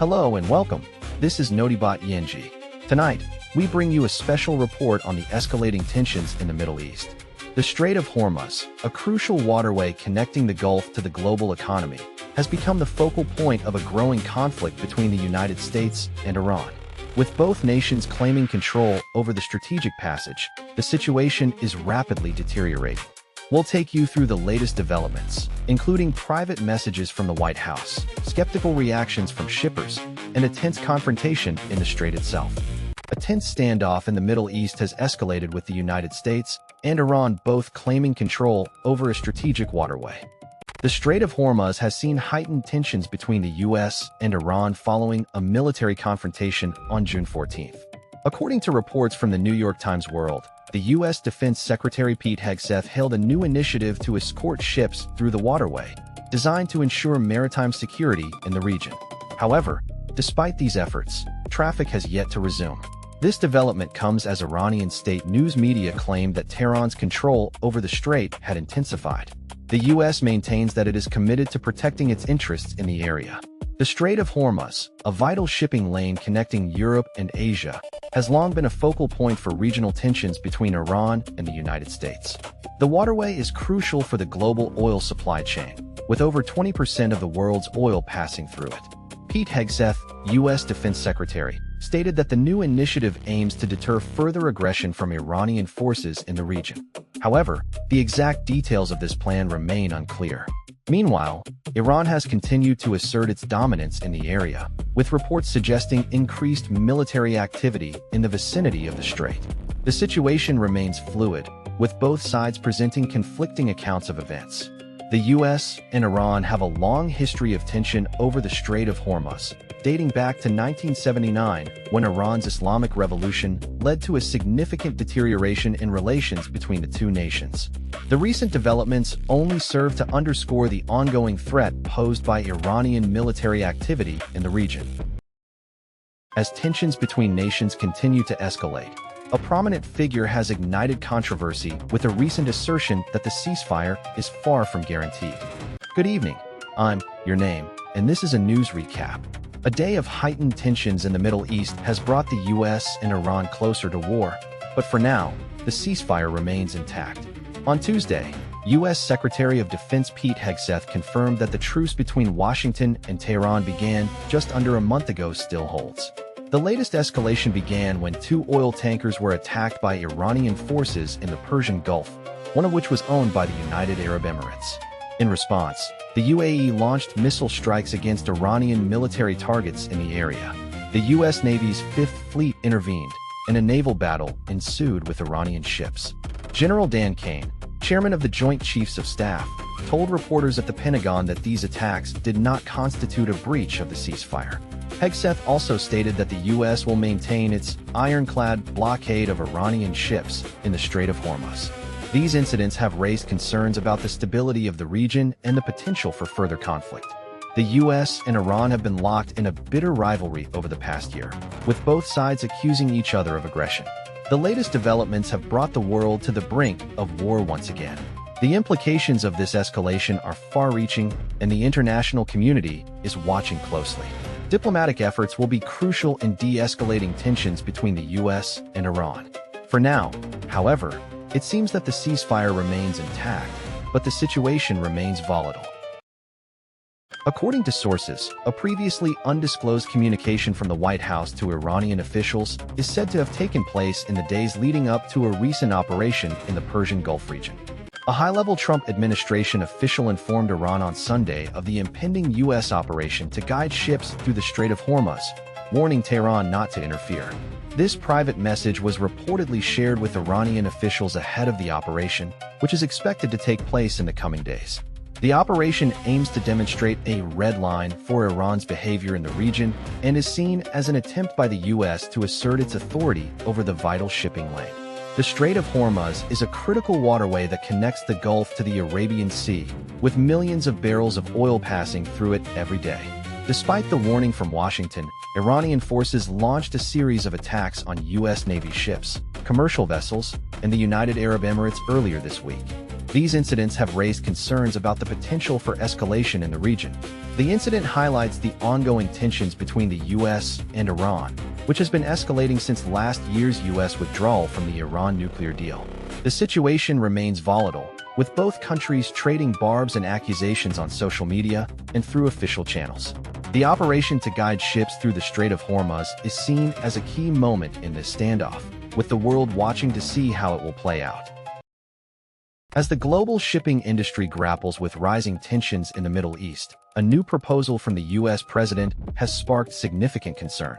Hello and welcome. This is Notibot ENG. Tonight, we bring you a special report on the escalating tensions in the Middle East. The Strait of Hormuz, a crucial waterway connecting the Gulf to the global economy, has become the focal point of a growing conflict between the United States and Iran. With both nations claiming control over the strategic passage, the situation is rapidly deteriorating. We'll take you through the latest developments, including private messages from the White House, skeptical reactions from shippers, and a tense confrontation in the Strait itself. A tense standoff in the Middle East has escalated with the United States and Iran both claiming control over a strategic waterway. The Strait of Hormuz has seen heightened tensions between the U.S. and Iran following a military confrontation on June 14th. According to reports from the New York Times World, the U.S. Defense Secretary Pete Hegseth hailed a new initiative to escort ships through the waterway, designed to ensure maritime security in the region. However, despite these efforts, traffic has yet to resume. This development comes as Iranian state news media claimed that Tehran's control over the strait had intensified. The U.S. maintains that it is committed to protecting its interests in the area. The Strait of Hormuz, a vital shipping lane connecting Europe and Asia, has long been a focal point for regional tensions between Iran and the United States. The waterway is crucial for the global oil supply chain, with over 20% of the world's oil passing through it. Pete Hegseth, U.S. Defense Secretary, stated that the new initiative aims to deter further aggression from Iranian forces in the region. However, the exact details of this plan remain unclear. Meanwhile, Iran has continued to assert its dominance in the area, with reports suggesting increased military activity in the vicinity of the strait. The situation remains fluid, with both sides presenting conflicting accounts of events. The U.S. and Iran have a long history of tension over the Strait of Hormuz, dating back to 1979, when Iran's Islamic Revolution led to a significant deterioration in relations between the two nations. The recent developments only serve to underscore the ongoing threat posed by Iranian military activity in the region. As tensions between nations continue to escalate, a prominent figure has ignited controversy with a recent assertion that the ceasefire is far from guaranteed. Good evening, I'm your name, and this is a news recap. A day of heightened tensions in the Middle East has brought the U.S. and Iran closer to war, but for now, the ceasefire remains intact. On Tuesday, U.S. Secretary of Defense Pete Hegseth confirmed that the truce between Washington and Tehran began just under a month ago still holds. The latest escalation began when two oil tankers were attacked by Iranian forces in the Persian Gulf, one of which was owned by the United Arab Emirates. In response, the UAE launched missile strikes against Iranian military targets in the area. The U.S. Navy's Fifth Fleet intervened, and a naval battle ensued with Iranian ships. General Dan Kane, chairman of the Joint Chiefs of Staff, told reporters at the Pentagon that these attacks did not constitute a breach of the ceasefire. Hegseth also stated that the U.S. will maintain its ironclad blockade of Iranian ships in the Strait of Hormuz. These incidents have raised concerns about the stability of the region and the potential for further conflict. The U.S. and Iran have been locked in a bitter rivalry over the past year, with both sides accusing each other of aggression. The latest developments have brought the world to the brink of war once again. The implications of this escalation are far-reaching, and the international community is watching closely. Diplomatic efforts will be crucial in de-escalating tensions between the U.S. and Iran. For now, however, it seems that the ceasefire remains intact, but the situation remains volatile. According to sources, a previously undisclosed communication from the White House to Iranian officials is said to have taken place in the days leading up to a recent operation in the Persian Gulf region. A high-level Trump administration official informed Iran on Sunday of the impending U.S. operation to guide ships through the Strait of Hormuz, warning Tehran not to interfere. This private message was reportedly shared with Iranian officials ahead of the operation, which is expected to take place in the coming days. The operation aims to demonstrate a red line for Iran's behavior in the region and is seen as an attempt by the U.S. to assert its authority over the vital shipping lane. The Strait of Hormuz is a critical waterway that connects the Gulf to the Arabian Sea, with millions of barrels of oil passing through it every day. Despite the warning from Washington, Iranian forces launched a series of attacks on U.S. Navy ships, commercial vessels, and the United Arab Emirates earlier this week. These incidents have raised concerns about the potential for escalation in the region. The incident highlights the ongoing tensions between the U.S. and Iran, which has been escalating since last year's U.S. withdrawal from the Iran nuclear deal. The situation remains volatile, with both countries trading barbs and accusations on social media and through official channels. The operation to guide ships through the Strait of Hormuz is seen as a key moment in this standoff, with the world watching to see how it will play out. As the global shipping industry grapples with rising tensions in the Middle East, a new proposal from the U.S. president has sparked significant concern.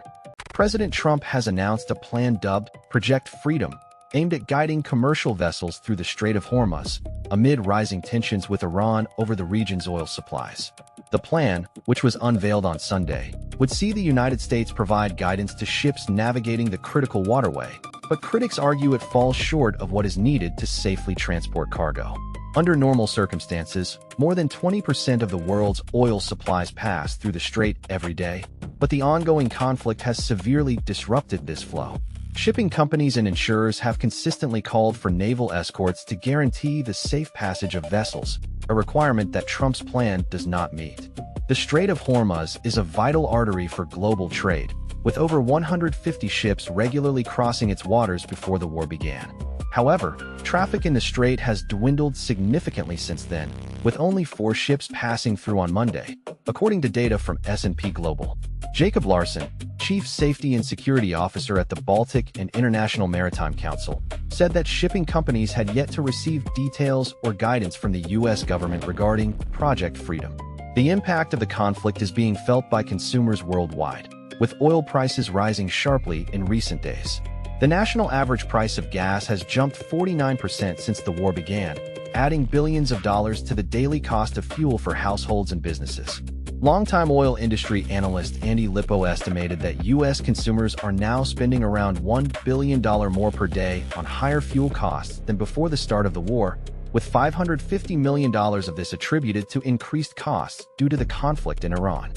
President Trump has announced a plan dubbed Project Freedom, aimed at guiding commercial vessels through the Strait of Hormuz, amid rising tensions with Iran over the region's oil supplies. The plan, which was unveiled on Sunday, would see the United States provide guidance to ships navigating the critical waterway, but critics argue it falls short of what is needed to safely transport cargo. Under normal circumstances, more than 20% of the world's oil supplies pass through the strait every day, but the ongoing conflict has severely disrupted this flow. Shipping companies and insurers have consistently called for naval escorts to guarantee the safe passage of vessels, a requirement that Trump's plan does not meet. The Strait of Hormuz is a vital artery for global trade, with over 150 ships regularly crossing its waters before the war began. However, traffic in the strait has dwindled significantly since then, with only 4 ships passing through on Monday, according to data from S&P Global. Jacob Larson, Chief Safety and Security Officer at the Baltic and International Maritime Council, said that shipping companies had yet to receive details or guidance from the U.S. government regarding Project Freedom. The impact of the conflict is being felt by consumers worldwide, with oil prices rising sharply in recent days. The national average price of gas has jumped 49% since the war began, adding billions of dollars to the daily cost of fuel for households and businesses. Longtime oil industry analyst Andy Lippo estimated that U.S. consumers are now spending around $1 billion more per day on higher fuel costs than before the start of the war, with $550 million of this attributed to increased costs due to the conflict in Iran.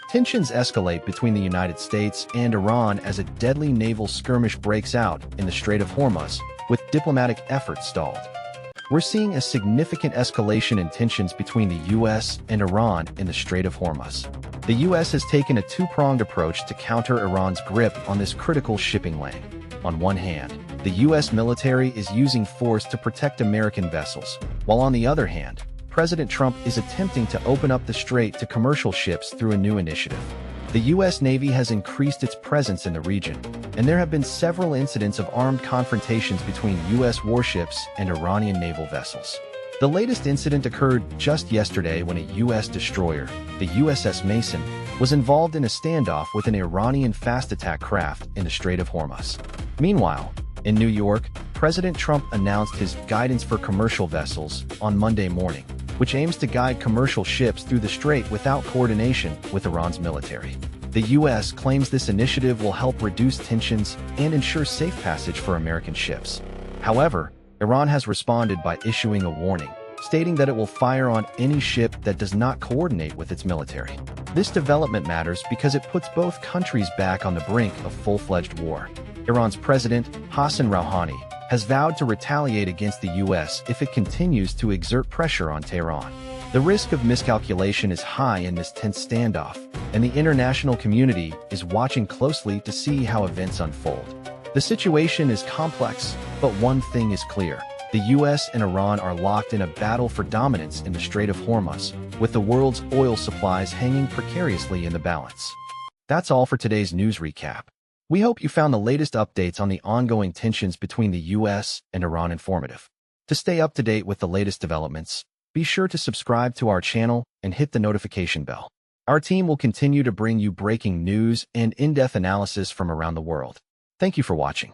Tensions escalate between the United States and Iran as a deadly naval skirmish breaks out in the Strait of Hormuz, with diplomatic efforts stalled. We're seeing a significant escalation in tensions between the U.S. and Iran in the Strait of Hormuz. The U.S. has taken a two-pronged approach to counter Iran's grip on this critical shipping lane. On one hand, the U.S. military is using force to protect American vessels, while on the other hand, President Trump is attempting to open up the strait to commercial ships through a new initiative. The U.S. Navy has increased its presence in the region, and there have been several incidents of armed confrontations between U.S. warships and Iranian naval vessels. The latest incident occurred just yesterday when a U.S. destroyer, the USS Mason, was involved in a standoff with an Iranian fast-attack craft in the Strait of Hormuz. Meanwhile, in New York, President Trump announced his guidance for commercial vessels on Monday morning, which aims to guide commercial ships through the strait without coordination with Iran's military. The U.S. claims this initiative will help reduce tensions and ensure safe passage for American ships. However, Iran has responded by issuing a warning, stating that it will fire on any ship that does not coordinate with its military. This development matters because it puts both countries back on the brink of full-fledged war. Iran's president, Hassan Rouhani, has vowed to retaliate against the U.S. if it continues to exert pressure on Tehran. The risk of miscalculation is high in this tense standoff, and the international community is watching closely to see how events unfold. The situation is complex, but one thing is clear. The U.S. and Iran are locked in a battle for dominance in the Strait of Hormuz, with the world's oil supplies hanging precariously in the balance. That's all for today's news recap. We hope you found the latest updates on the ongoing tensions between the U.S. and Iran informative. To stay up to date with the latest developments, be sure to subscribe to our channel and hit the notification bell. Our team will continue to bring you breaking news and in-depth analysis from around the world. Thank you for watching.